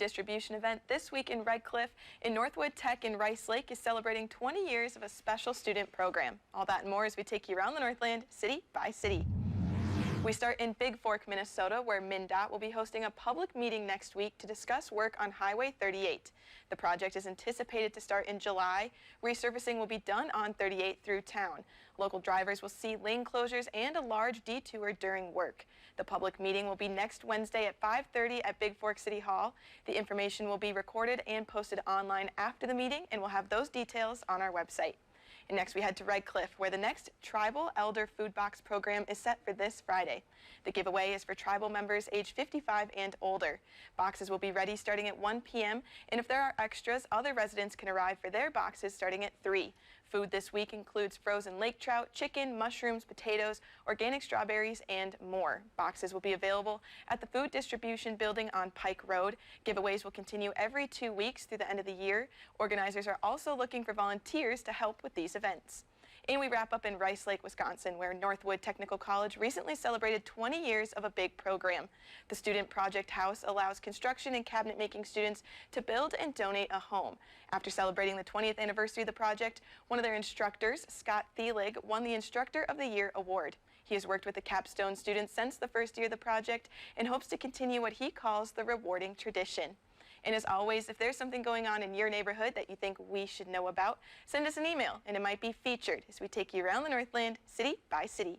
distribution event this week in Red Cliff, and Northwood Tech in Rice Lake is celebrating 20 years of a special student program. All that and more as we take you around the Northland, city by city. We start in Bigfork, Minnesota, where MnDOT will be hosting a public meeting next week to discuss work on Highway 38. The project is anticipated to start in July. Resurfacing will be done on 38 through town. Local drivers will see lane closures and a large detour during work. The public meeting will be next Wednesday at 5:30 at Bigfork City Hall. The information will be recorded and posted online after the meeting, and we'll have those details on our website. And next we head to Red Cliff, where the next Tribal Elder Food Box program is set for this Friday. The giveaway is for tribal members age 55 and older. Boxes will be ready starting at 1 p.m., and if there are extras, other residents can arrive for their boxes starting at 3. Food this week includes frozen lake trout, chicken, mushrooms, potatoes, organic strawberries, and more. Boxes will be available at the Food Distribution Building on Pike Road. Giveaways will continue every 2 weeks through the end of the year. Organizers are also looking for volunteers to help with these events. And we wrap up in Rice Lake, Wisconsin, where Northwood Technical College recently celebrated 20 years of a big program. The Student Project House allows construction and cabinet making students to build and donate a home. After celebrating the 20th anniversary of the project, one of their instructors, Scott Thielig, won the Instructor of the Year award. He has worked with the capstone students since the first year of the project and hopes to continue what he calls the rewarding tradition. And as always, if there's something going on in your neighborhood that you think we should know about, send us an email and it might be featured as we take you around the Northland, city by city.